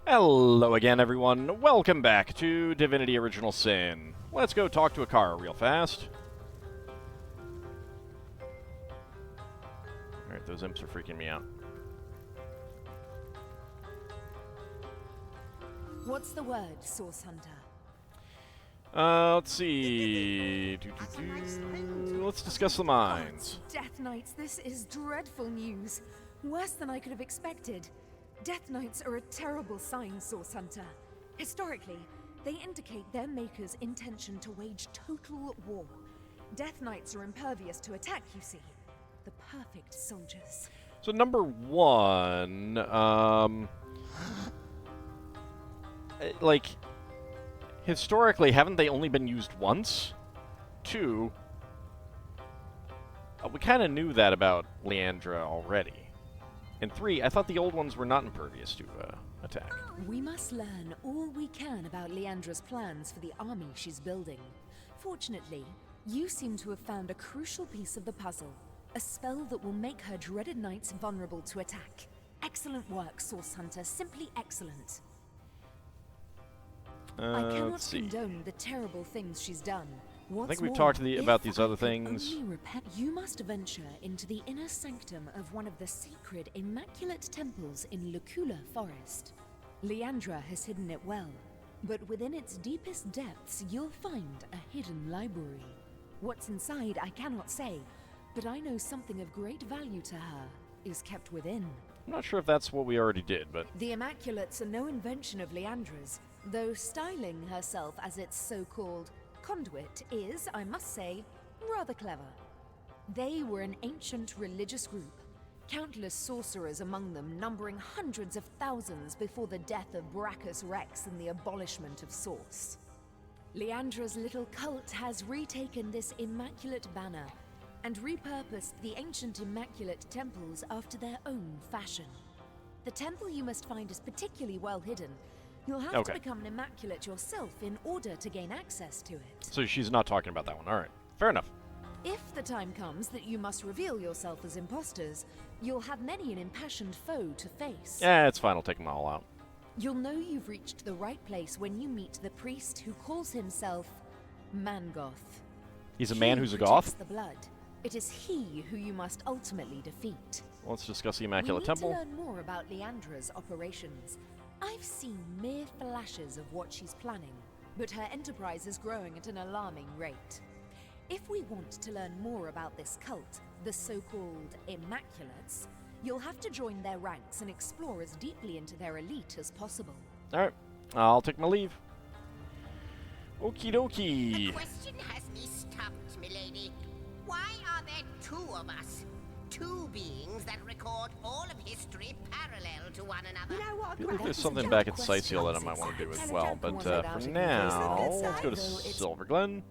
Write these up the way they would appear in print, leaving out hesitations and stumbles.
Hello again, everyone. Welcome back to Divinity Original Sin. Let's go talk to a car real fast. Alright, those imps are freaking me out. What's the word, Source Hunter? Let's see. Let's discuss the mines. Gods, Death Knights, this is dreadful news. Worse than I could have expected. Death Knights are a terrible sign, Source Hunter. Historically, they indicate their maker's intention to wage total war. Death Knights are impervious to attack, you see. The perfect soldiers. So number one, like, historically, haven't they only been used once? Two, we kind of knew that about Leandra already. And three, I thought the old ones were not impervious to attack. We must learn all we can about Leandra's plans for the army she's building. Fortunately, you seem to have found a crucial piece of the puzzle. A spell that will make her dreaded knights vulnerable to attack. Excellent work, Source Hunter. Simply excellent. I cannot condone the terrible things she's done. I think we've talked about these other things. You must venture into the inner sanctum of one of the sacred Immaculate Temples in Lucula Forest. Leandra has hidden it well, but within its deepest depths you'll find a hidden library. What's inside I cannot say, but I know something of great value to her is kept within. I'm not sure if that's what we already did, but... The Immaculates are no invention of Leandra's, though styling herself as its so-called conduit is, I must say, rather clever. They were an ancient religious group, countless sorcerers among them numbering hundreds of thousands before the death of Brachus Rex and the abolishment of Source. Leandra's little cult has retaken this immaculate banner and repurposed the ancient Immaculate Temples after their own fashion. The temple you must find is particularly well hidden. You'll have to become an Immaculate yourself in order to gain access to it. So she's not talking about that one. Alright, fair enough. If the time comes that you must reveal yourself as imposters, you'll have many an impassioned foe to face. Yeah, it's fine. I'll take them all out. You'll know you've reached the right place when you meet the priest who calls himself Mangoth. He's a man who's a goth? The blood. It is he who you must ultimately defeat. Let's discuss the Immaculate Temple. We need to learn more about Leandra's operations. I've seen mere flashes of what she's planning, but her enterprise is growing at an alarming rate. If we want to learn more about this cult, the so-called Immaculates, you'll have to join their ranks and explore as deeply into their elite as possible. Alright, I'll take my leave. Okie dokie. The question has me stumped, milady. Why are there two of us? Two beings that record all of history parallel to one another. You know what? I feel like there's something back at Sightseal that I might want to do as well, but for now, let's go to Silverglen.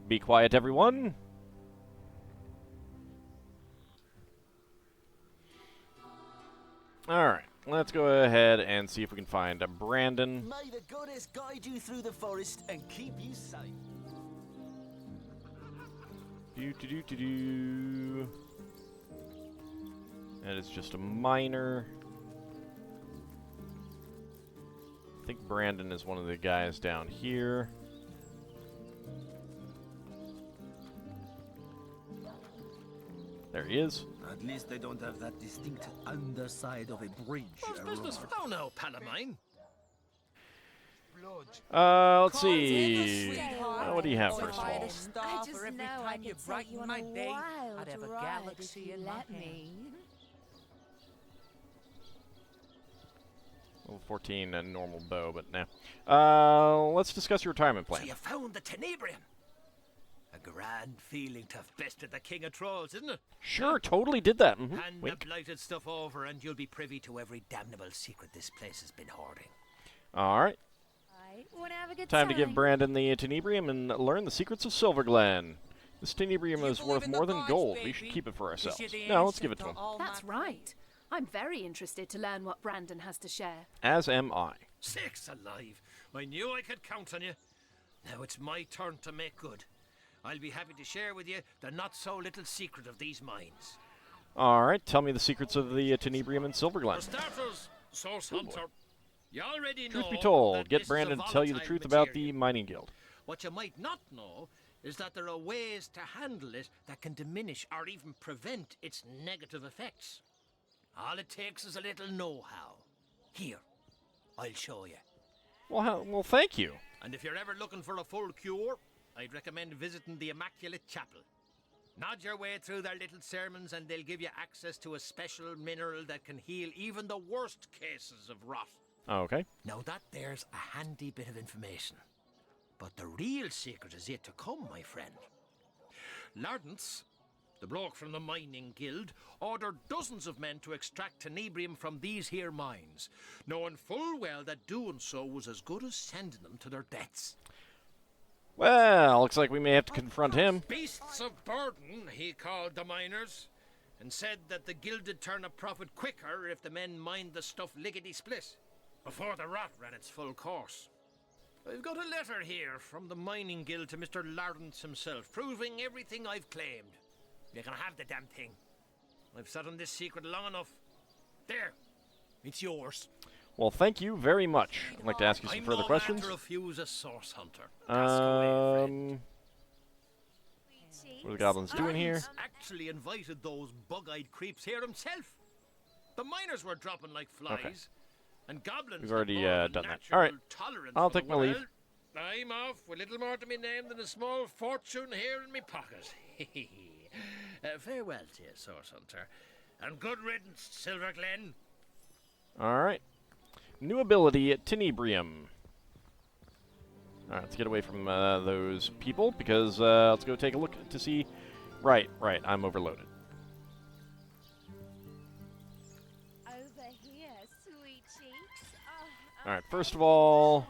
Be quiet, everyone. Alright, let's go ahead and see if we can find Brandon. May the goddess guide you through the forest and keep you safe. Do-do-do-do-do. That is just a miner. I think Brandon is one of the guys down here. There he is. At least they don't have that distinct underside of a bridge. Oh no, Palamine. Let's see. What do you have first of all? I just know I could take you on a wild ride if you let me. Level 14 and normal bow, but nah. Let's discuss your retirement plan. So you found the Tenebrium. A grand feeling to have bested the king of trolls, isn't it? Sure, totally did that. Hand Wink. the blighted stuff over and you'll be privy to every damnable secret this place has been hoarding. Alright. Wanna have a good Time to give Brandon the Tenebrium and learn the secrets of Silverglen. This Tenebrium is worth more than gold. We should keep it for ourselves. No, let's give it to him. That's right. I'm very interested to learn what Brandon has to share. As am I. Sakes alive. I knew I could count on you. Now it's my turn to make good. I'll be happy to share with you the not-so-little secret of these mines. Alright, tell me the secrets of the Tenebrium and Silverglen. For starters, Source Hunter, You already Truth know be told, that get this is Brandon a to tell you the volatile truth about material. the mining guild. What you might not know is that there are ways to handle it that can diminish or even prevent its negative effects. All it takes is a little know-how. Here, I'll show you. Well, thank you. And if you're ever looking for a full cure, I'd recommend visiting the Immaculate Chapel. Nod your way through their little sermons and they'll give you access to a special mineral that can heal even the worst cases of rot. Oh, okay. Now that there's a handy bit of information. But the real secret is yet to come, my friend. Lawrence, the bloke from the mining guild, ordered dozens of men to extract tenebrium from these here mines, knowing full well that doing so was as good as sending them to their deaths. Well, looks like we may have to confront him. Beasts of burden, he called the miners, and said that the guild would turn a profit quicker if the men mined the stuff lickety-split, before the rot ran its full course. I've got a letter here from the mining guild to Mr. Lawrence himself, proving everything I've claimed. You can have the damn thing. I've sat on this secret long enough. There, it's yours. Well, thank you very much. I'd like to ask you some further questions. I'm no man to refuse a source hunter. Ask away, friend. What are the goblins doing here? Lawrence actually invited those bug-eyed creeps here himself. The miners were dropping like flies. Okay. And goblins We've already have more done that. natural All right. tolerance I'll for take the my leave. world. I'm off with little more to me name than a small fortune here in me pocket. Farewell to you, source hunter. And good riddance, Silverglen. All right. New ability, Tenebrium. All right, let's get away from those people, because let's go take a look to see... Right, I'm overloaded. Over here, sweet cheeks. All right, first of all,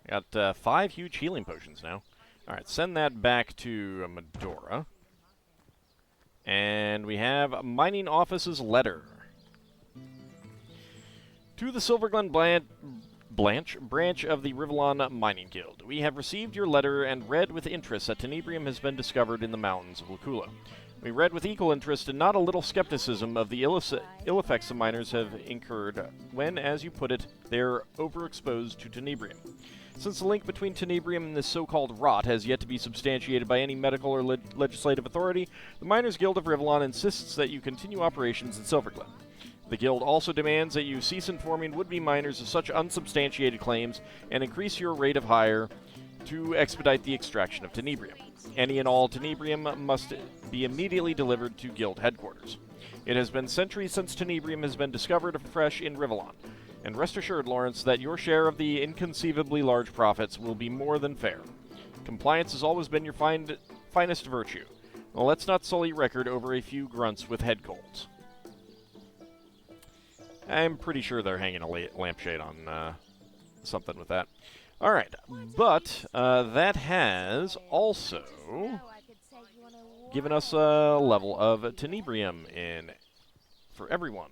I got 5 huge healing potions now. All right, send that back to Medora. And we have a mining office's letter. To the Silverglen branch of the Rivellon Mining Guild. We have received your letter and read with interest that tenebrium has been discovered in the mountains of Lukula. We read with equal interest and not a little skepticism of the ill effects the miners have incurred when, as you put it, they're overexposed to tenebrium. Since the link between tenebrium and this so-called rot has yet to be substantiated by any medical or legislative authority, the Miners Guild of Rivellon insists that you continue operations in Silverglen. The Guild also demands that you cease informing would-be miners of such unsubstantiated claims and increase your rate of hire to expedite the extraction of tenebrium. Any and all tenebrium must be immediately delivered to Guild headquarters. It has been centuries since tenebrium has been discovered afresh in Rivellon, and rest assured, Lawrence, that your share of the inconceivably large profits will be more than fair. Compliance has always been your finest virtue. Well, let's not sully record over a few grunts with head colds. I'm pretty sure they're hanging a lampshade on something with that. All right, but that has also given us a level of tenebrium in for everyone.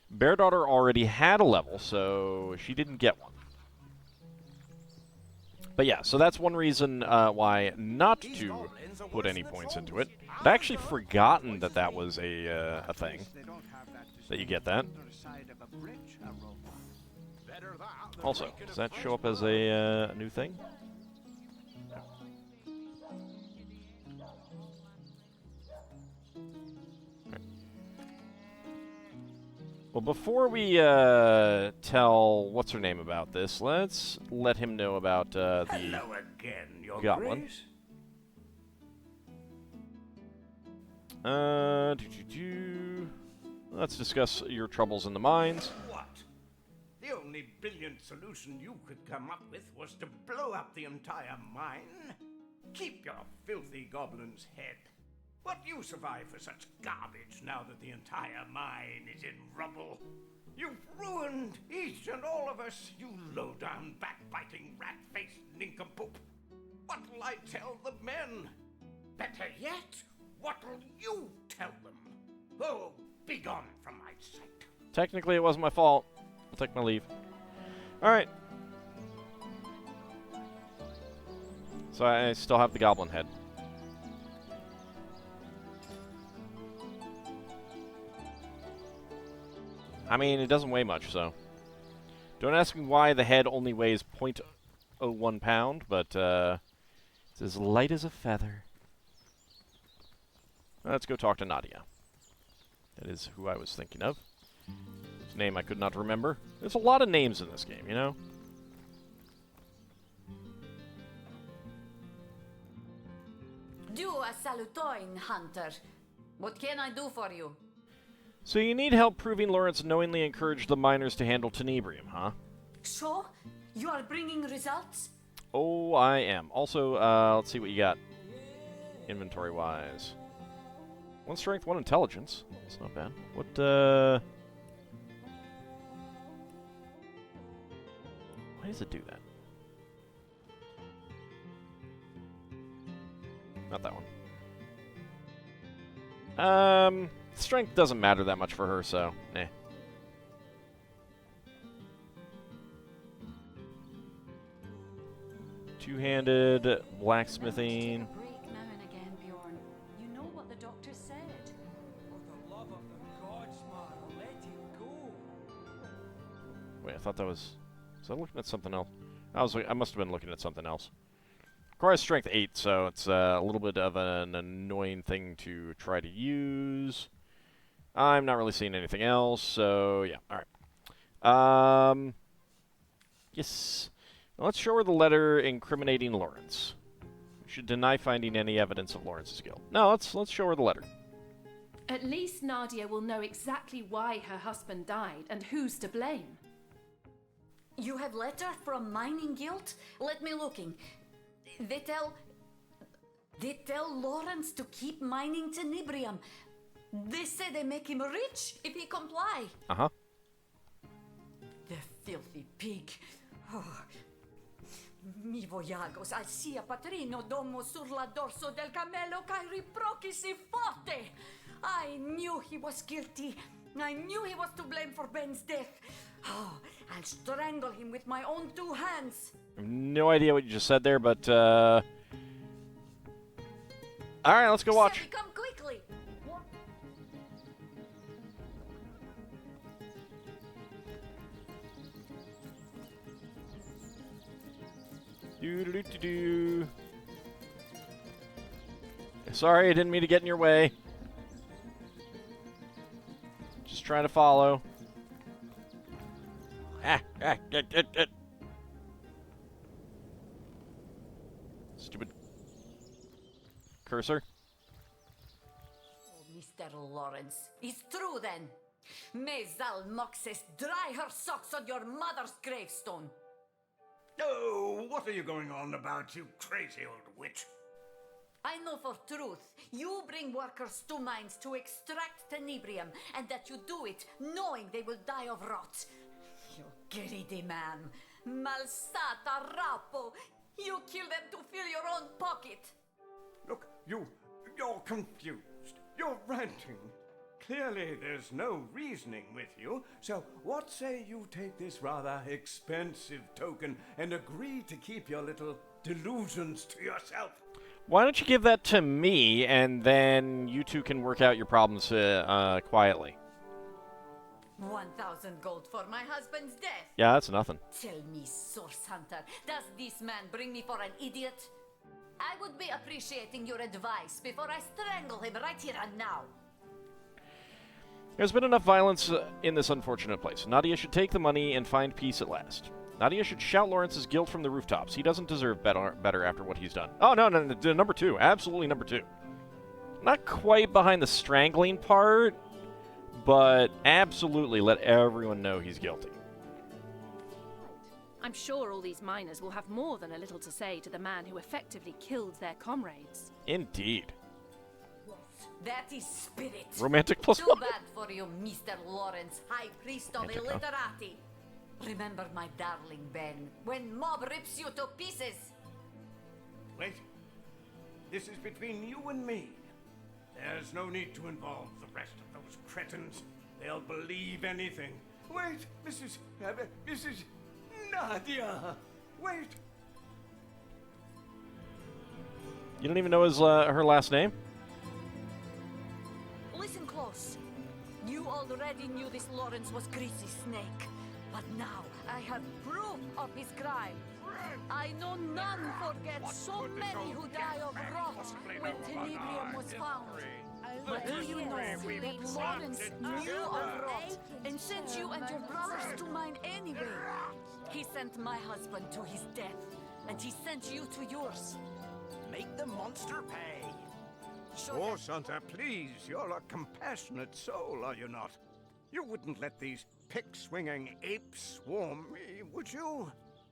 Bear Daughter already had a level, so she didn't get one. But yeah, so that's one reason why not to put any points into it. I'd actually forgotten that that was a thing, that you get that. Also, does that show up as a new thing? Well, before we tell what's her name about this, let's let him know about the Hello again, Your goblin. Grace. Let's discuss your troubles in the mines. What? The only brilliant solution you could come up with was to blow up the entire mine? Keep your filthy goblin's head. What do you survive for such garbage now that the entire mine is in rubble? You've ruined each and all of us, you low-down, backbiting, rat-faced nincompoop. What'll I tell the men? Better yet, what'll you tell them? Oh, be gone from my sight. Technically, it wasn't my fault. I'll take my leave. Alright. So I still have the goblin head. I mean, it doesn't weigh much, so. Don't ask me why the head only weighs 0.01 pound, but it's as light as a feather. Let's go talk to Nadia. That is who I was thinking of. His name I could not remember. There's a lot of names in this game, you know? Do a salutoin, Hunter. What can I do for you? So you need help proving Lawrence knowingly encouraged the miners to handle tenebrium, huh? So, you are bringing results? Oh, I am. Also, let's see what you got inventory-wise. 1 strength, 1 intelligence. That's not bad. What, why does it do that? Not that one. Strength doesn't matter that much for her, so, eh. Two-handed, blacksmithing. Break now and again, Bjorn. You know what the doctor said. For the love of the gods, man, let him go. Wait, I thought that was... Was I looking at something else? I must have been looking at something else. Requires strength 8, so it's a little bit of an annoying thing to try to use. I'm not really seeing anything else, so yeah, alright. Yes. Now let's show her the letter incriminating Lawrence. We should deny finding any evidence of Lawrence's guilt. No, let's show her the letter. At least Nadia will know exactly why her husband died and who's to blame. You have letter from Mining Guild? Let me looking. They tell Lawrence to keep mining tenebrium. They say they make him rich if he comply. Uh-huh. The filthy pig. Oh. Mi voyagos al sia patrino domo sur la dorso del camelo kai riprochi si forte. I knew he was guilty. I knew he was to blame for Ben's death. Oh, I'll strangle him with my own 2 hands. I have no idea what you just said there, but, alright, let's go watch. Say, come quickly. What? Do-do-do-do-do. Sorry, I didn't mean to get in your way. Just trying to follow. Stupid cursor. Oh, Mr. Lawrence, it's true then. May Zal Moxes dry her socks on your mother's gravestone. Oh, what are you going on about, you crazy old witch? I know for truth, you bring workers to mines to extract tenebrium, and that you do it knowing they will die of rot. You greedy man. Malsata rapo. You kill them to fill your own pocket. Look, you're confused. You're ranting. Clearly there's no reasoning with you, so what say you take this rather expensive token and agree to keep your little delusions to yourself? Why don't you give that to me, and then you two can work out your problems quietly. 1,000 gold for my husband's death. Yeah, that's nothing. Tell me, Source Hunter, does this man bring me for an idiot? I would be appreciating your advice before I strangle him right here and now. There's been enough violence in this unfortunate place. Nadia should take the money and find peace at last. Nadia should shout Lawrence's guilt from the rooftops. He doesn't deserve better after what he's done. Oh, no, number 2. Absolutely number 2. Not quite behind the strangling part, but absolutely let everyone know he's guilty. I'm sure all these miners will have more than a little to say to the man who effectively killed their comrades. Indeed. That is spirit. Romantic plus Too 1. bad for you, Mr. Lawrence, High Priest of Romantic, huh? Illiterati. Remember my darling Ben, when mob rips you to pieces. Wait. This is between you and me. There's no need to involve the rest of those cretins. They'll believe anything. Wait, Mrs. Nadia. Wait. You don't even know her last name? Listen close. You already knew this Lawrence was greasy snake. But now I have proof of his crime. I know none forget so many who die of rot when Tenebrium was found. But do you know that Lawrence knew of rot and sent you and your brothers to mine anyway? He sent my husband to his death, and he sent you to yours. Make the monster pay. Oh, Santa, please. You're a compassionate soul, are you not? You wouldn't let these pick-swinging apes swarm me, would you?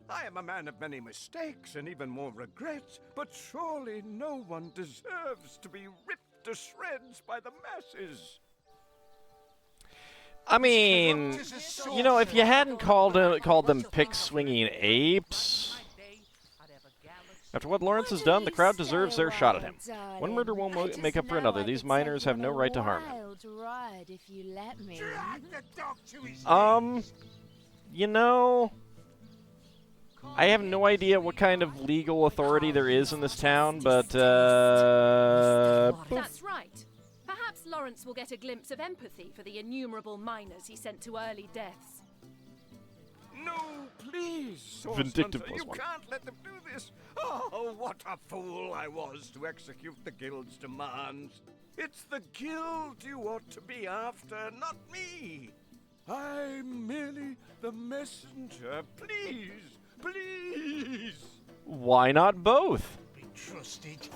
I am a man of many mistakes and even more regrets, but surely no one deserves to be ripped to shreds by the masses. I mean, you know, if you hadn't called them pick-swinging apes... After what Lawrence has done, the crowd deserves their shot at him. One murder won't make up for another. These miners have no right to harm him. You know... I have no idea what kind of legal authority there is in this town, but, That's right. Perhaps Lawrence will get a glimpse of empathy for the innumerable miners he sent to early deaths. No, please, Source Vindictive Hunter, you +1. can't let them do this. Oh, what a fool I was to execute the Guild's demands. It's the Guild you ought to be after, not me. I'm merely the messenger. Please, please. why not both? Be trusted.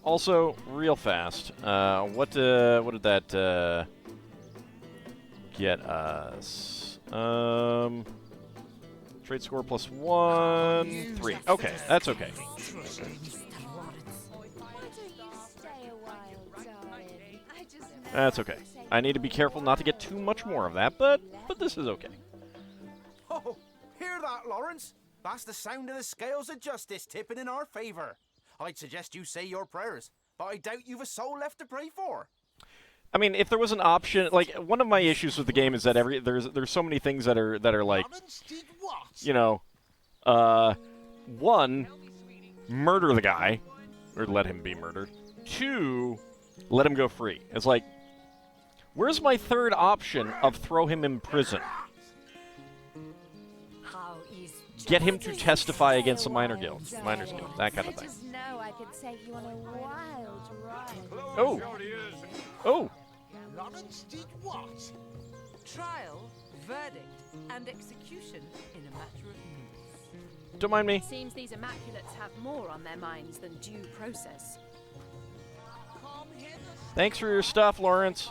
Also, real fast, what did that, get us? Trade score +1, 3. Okay, that's okay. That's okay. I need to be careful not to get too much more of that, but this is okay. Oh, hear that, Lawrence? That's the sound of the scales of justice tipping in our favor. I'd suggest you say your prayers, but I doubt you've a soul left to pray for. I mean, if there was an option, like one of my issues with the game is that there's so many things that are like, you know, one, murder the guy, or let him be murdered. Two, let him go free. It's like, where's my third option of throw him in prison? Get him to testify against the miners guild, that kind of thing. Oh, oh. Lawrence did what? Trial, verdict, and execution in a matter of minutes. Don't mind me. Seems these Immaculates have more on their minds than due process. Thanks for your stuff, Lawrence.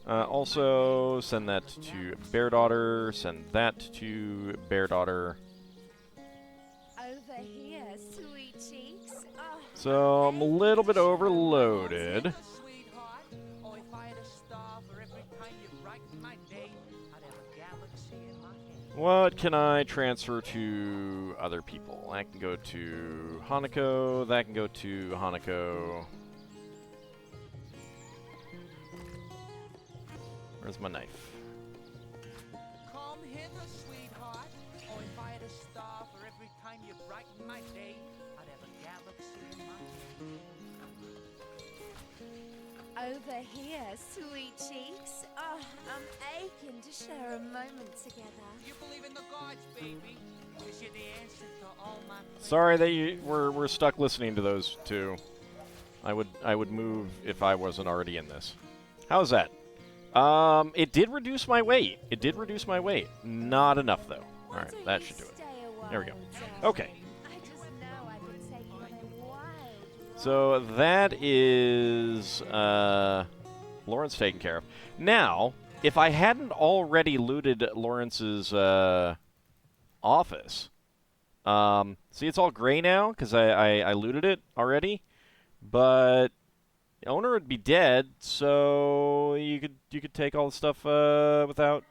Also, send that to Bear Daughter. Send that to Bear Daughter. Over here, sweet cheeks. Oh, So I'm a little bit overloaded. What can I transfer to other people? That can go to Hanako. That can go to Hanako. Where's my knife? Come hither, sweetheart. Oh, if I had a star for every time you brighten my day, I'd have a galaxy in my hand. over here, sweet cheeks. Oh, I'm aching to share a moment together. You believe in the gods, baby? Because you're the answer to all my prayers. Sorry that we're stuck listening to those two. I would move if I wasn't already in this. How's that? It did reduce my weight. It did reduce my weight. Not enough though. All right, that should do it. There we go. Okay. So that is Lawrence taken care of. Now, if I hadn't already looted Lawrence's office, see, it's all gray now because I looted it already, but the owner would be dead, so you could take all the stuff without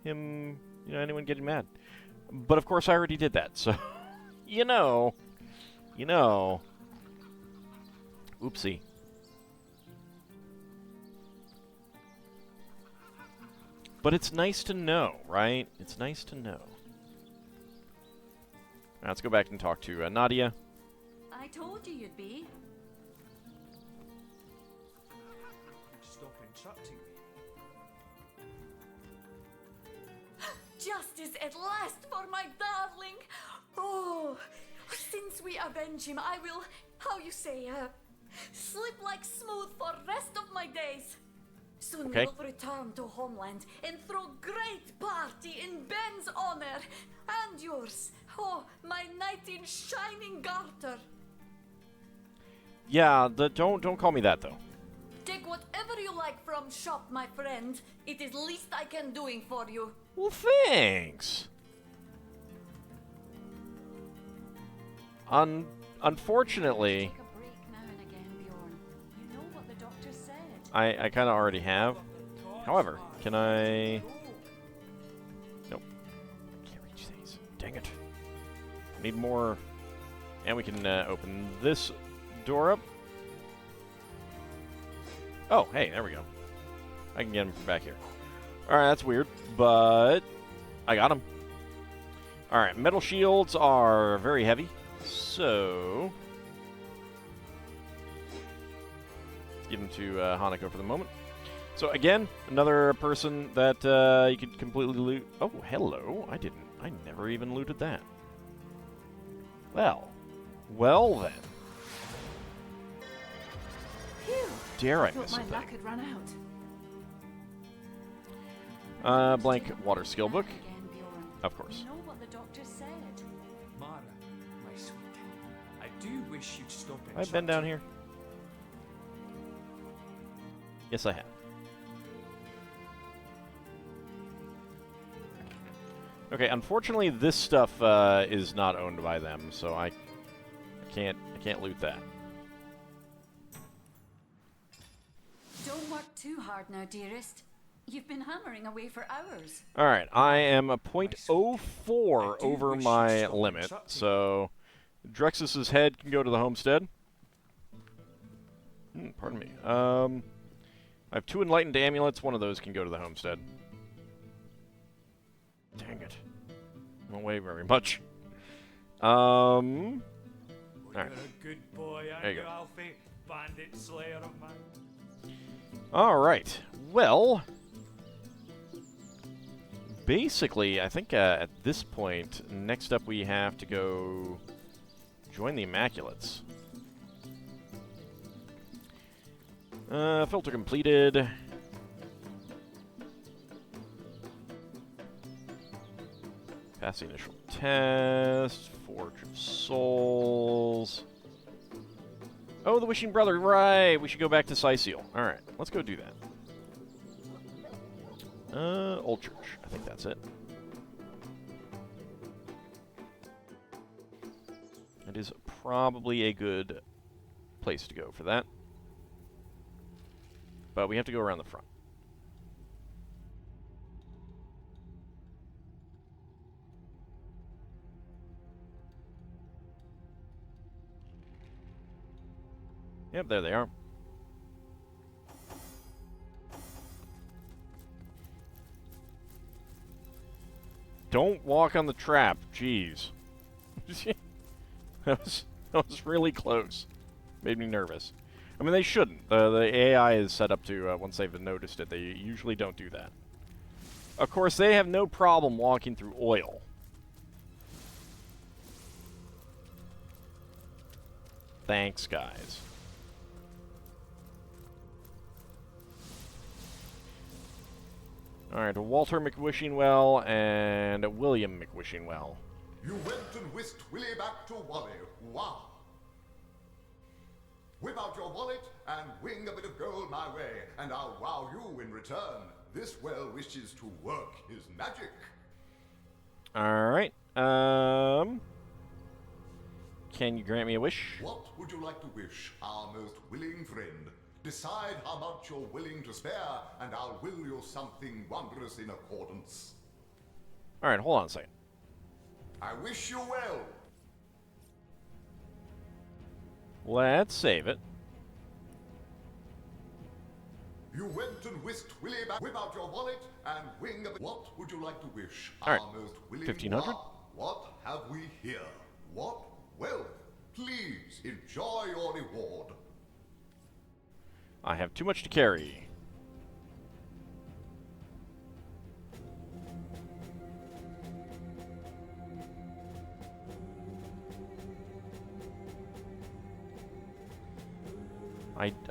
him, anyone getting mad. But of course, I already did that, so you know. Oopsie. But it's nice to know, right? It's nice to know. Now let's go back and talk to Nadia. I told you you'd be. Stop him. instructing me. Justice at last for my darling. Oh, since we avenge him, I will, how you say, slip like smooth for rest of my days. Soon Okay. we'll return to homeland and throw great party in Ben's honor and yours. Oh, my knight in shining garter. Yeah, don't call me that though. Take whatever you like from shop, my friend. It is least I can doing for you. Well, thanks. Unfortunately, Take a break now and again, Bjorn. You know what the doctor said. I kind of already have. However, can I... Nope. Can't reach these. Dang it. I need more... And we can open this door up. Oh, hey, there we go. I can get him from back here. Alright, that's weird, but I got him. Alright, metal shields are very heavy, so... Let's give them to Hanako for the moment. So again, another person that you could completely loot. Oh, hello. I never even looted that. Well then. Phew. Dare I Thought miss my something? luck had run out. Blank water skill book. Again, Bjorn. Of course. You know what the doctor said. Mara, my sweet, I do wish you'd stop it. Have I been down here? Yes, I have. Okay, unfortunately, this stuff is not owned by them, so I can't loot that. Don't work too hard now, dearest. You've been hammering away for hours. All right, I am a .04 over my limit, so Drexus's head can go to the homestead. Pardon me. I have 2 enlightened amulets. One of those can go to the homestead. Dang it. Won't weigh very much. All right. You're a good boy, aren't There you you, go. Alfie? Bandit slayer of mine. All right. Well, basically, I think at this point, next up we have to go join the Immaculates. Filter completed. Pass the initial test. Forge of Souls. Oh, the Wishing Brother, right. We should go back to Syceal. Alright, let's go do that. Old Church. I think that's it. It is probably a good place to go for that. But we have to go around the front. Yep, there they are. Don't walk on the trap. Jeez. that was really close. Made me nervous. I mean, they shouldn't. The AI is set up to, once they've noticed it, they usually don't do that. Of course, they have no problem walking through oil. Thanks, guys. Alright, Walter McWishingwell and William McWishingwell. You went and whisked Willie back to Wally. Wow. Whip out your wallet and wing a bit of gold my way, and I'll wow you in return. This well wishes to work his magic. Alright, can you grant me a wish? What would you like to wish, our most willing friend? Decide how much you're willing to spare, and I'll will you something wondrous in accordance. Alright, hold on a second. I wish you well. Let's save it. You went and whisked Willie back. Whip out your wallet and wing a bit. What would you like to wish, All right, our most willing 1500. What have we here? What wealth? Please enjoy your reward. I have too much to carry.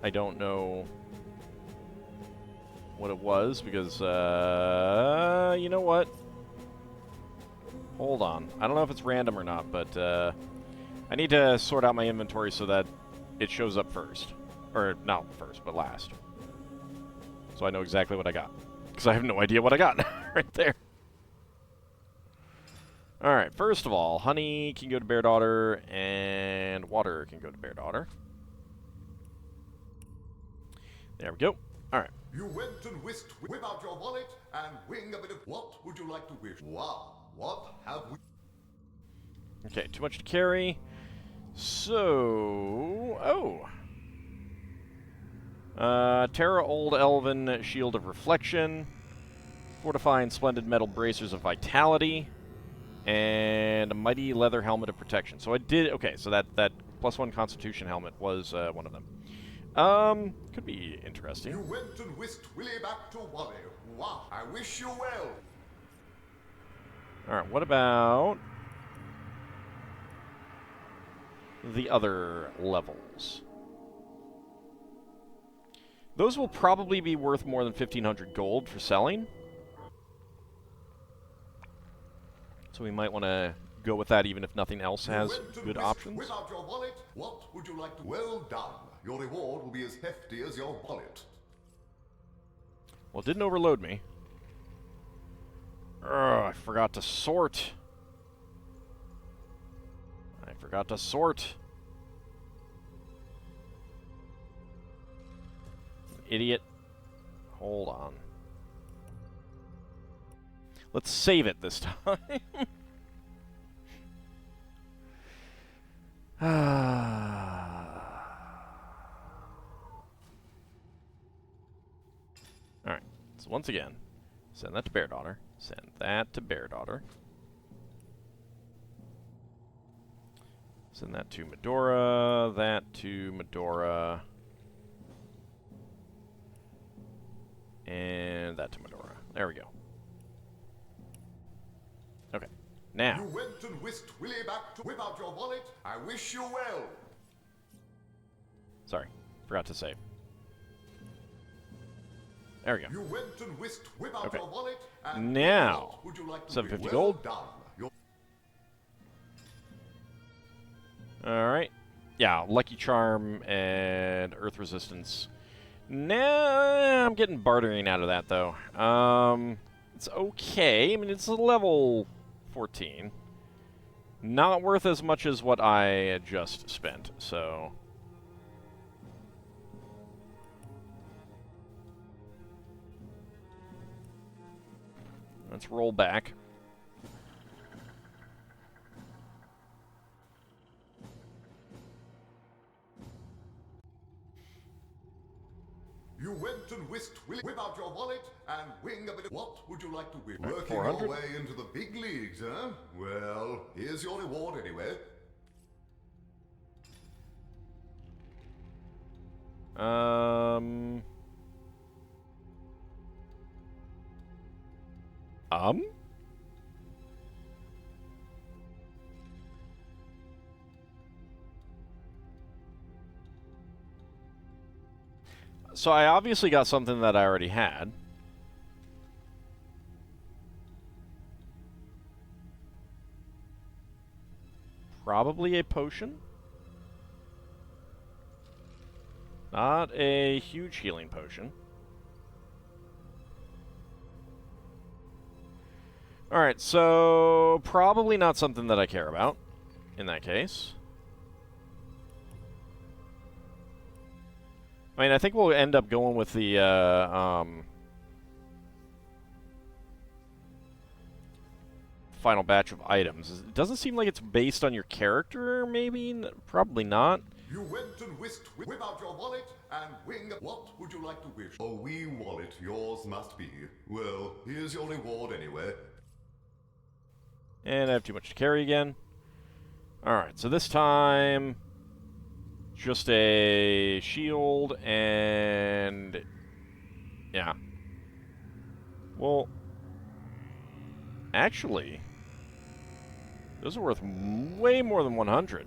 I don't know what it was, because, you know what? Hold on. I don't know if it's random or not, but, I need to sort out my inventory so that it shows up first. Or, not first, but last. So I know exactly what I got. Because I have no idea what I got right there. Alright, first of all, honey can go to Bear Daughter, and water can go to Bear Daughter. There we go. Alright. You went and whisked, whip out your wallet, and wing a bit of... What would you like to wish? Wow, what have we... Okay, too much to carry. So... Oh! Terra Old Elven Shield of Reflection. Fortifying Splendid Metal Bracers of Vitality. And a Mighty Leather Helmet of Protection. So I did... Okay, so that +1 Constitution helmet was one of them. Could be interesting. You went and whisked Willy back to Wally. Wow, I wish you well. Alright, what about the other levels? Those will probably be worth more than 1,500 gold for selling. So we might want to go with that even if nothing else has good options. Without your wallet, what would you like to... Well done. Your reward will be as hefty as your wallet. Well, it didn't overload me. I forgot to sort. Idiot. Hold on. Let's save it this time. Alright, so once again, send that to Bear Daughter. Send that to Bear Daughter. Send that to Medora. That to Medora. And that to Medora. There we go. Okay, now. You went and whisked Willy back to... Whip out your wallet. I wish you well. Sorry, forgot to save. There we go. You went and whisked, whip out your wallet, and now, would you like to 750 well gold. Done. Alright. Yeah, Lucky Charm and Earth Resistance. Nah, I'm getting bartering out of that, though. It's okay. I mean, it's a level 14. Not worth as much as what I just spent, so... Let's roll back. You went and whisked Willy. Whip out your wallet and wing a bit of... What would you like to win? Right, Working 400. your way into the big leagues, huh? Well, here's your reward anyway. So I obviously got something that I already had. Probably a potion. Not a huge healing potion. Alright, so probably not something that I care about in that case. I mean, I think we'll end up going with the, final batch of items. It doesn't seem like it's based on your character, maybe? Probably not. You went and whisked... Whip out your wallet and wing... What would you like to wish? A wee wallet, yours must be. Well, here's your reward anyway. And I have too much to carry again. Alright, so this time... Just a shield and... Yeah. Well... Actually... Those are worth way more than 100.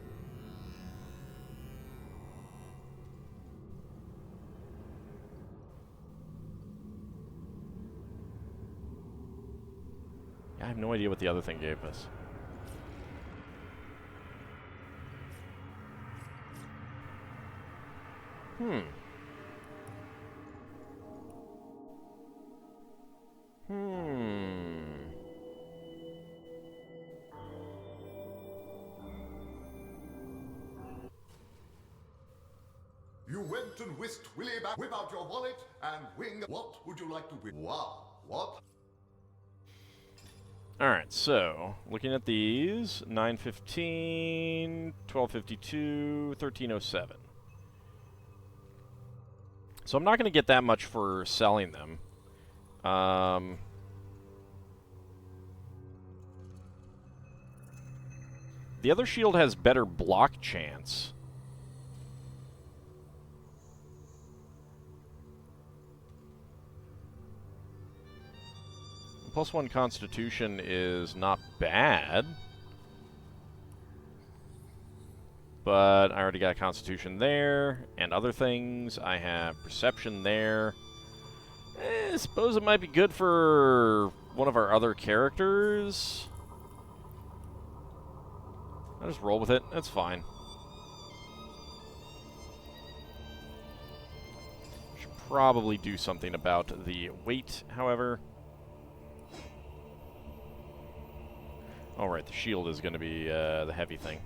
I have no idea what the other thing gave us. You went and whisked Willy back, whip out your wallet, and wing. What would you like to win? Wow, what? Alright, so, looking at these, 915, 1252, 1307. So I'm not going to get that much for selling them. The other shield has better block chance. +1 Constitution is not bad. But I already got Constitution there, and other things. I have Perception there. I suppose it might be good for one of our other characters. I'll just roll with it. That's fine. Should probably do something about the weight, however. Alright, the shield is going to be the heavy thing.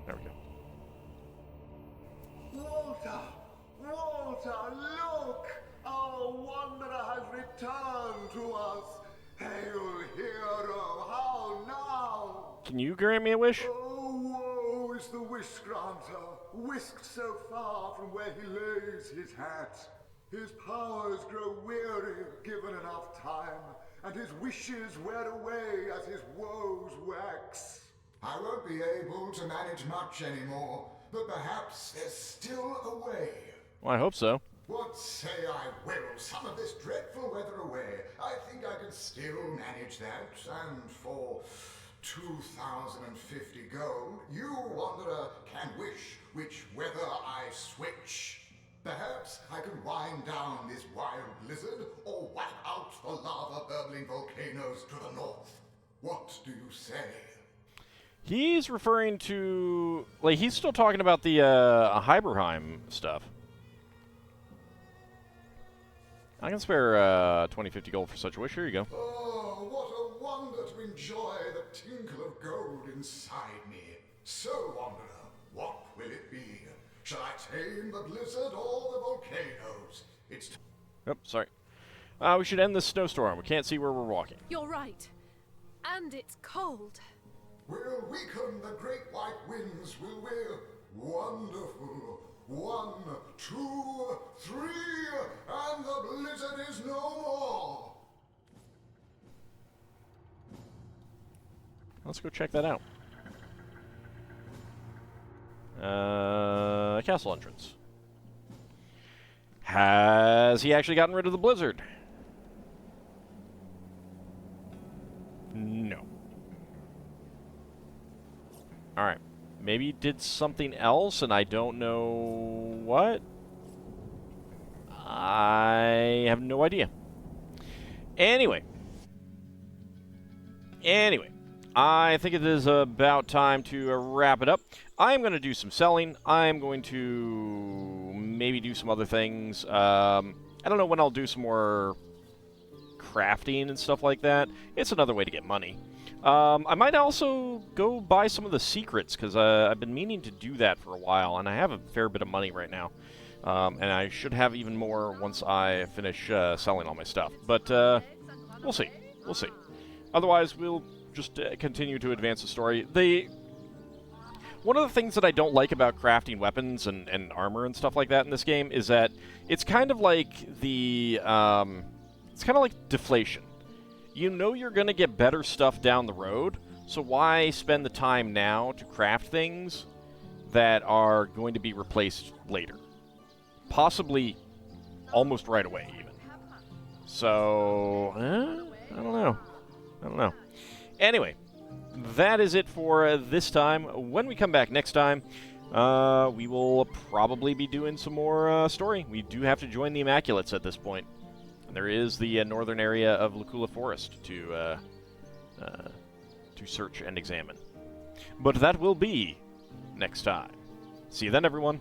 There we go. Walter! Walter, look! Our wanderer has returned to us! Hail, hero! How now? Can you grant me a wish? Oh, woe is the wish granter, whisked so far from where he lays his hat. His powers grow weary, given enough time, and his wishes wear away as his woes wax. I won't be able to manage much anymore, but perhaps there's still a way. Well, I hope so. What say I will some of this dreadful weather away? I think I can still manage that, and for 2,050 gold, you, wanderer, can wish which weather I switch. Perhaps I can wind down this wild blizzard, or wipe out the lava-burbling volcanoes to the north. What do you say? He's referring to... like, he's still talking about the Hyberheim stuff. I can spare 2050 gold for such a wish. Here you go. Oh, what a wonder to enjoy the tinkle of gold inside me. So, wanderer, what will it be? Shall I tame the blizzard or the volcanoes? It's... Oh, sorry. We should end this snowstorm. We can't see where we're walking. You're right. And it's cold. We'll weaken the great white winds, will we? Wonderful. 1, 2, 3, and the blizzard is no more. Let's go check that out. Castle entrance. Has he actually gotten rid of the blizzard? No. Alright. Maybe he did something else and I don't know what? I have no idea. Anyway. I think it is about time to wrap it up. I'm going to do some selling. I'm going to maybe do some other things. I don't know when I'll do some more crafting and stuff like that. It's another way to get money. I might also go buy some of the secrets, because I've been meaning to do that for a while, and I have a fair bit of money right now. And I should have even more once I finish selling all my stuff. But we'll see. We'll see. Otherwise, we'll just continue to advance the story. One of the things that I don't like about crafting weapons and armor and stuff like that in this game is that it's kind of like the... it's kind of like deflation. You know you're going to get better stuff down the road, so why spend the time now to craft things that are going to be replaced later? Possibly almost right away, even. So, I don't know. Anyway, that is it for this time. When we come back next time, we will probably be doing some more story. We do have to join the Immaculates at this point. And there is the northern area of Lukula Forest to search and examine. But that will be next time. See you then, everyone.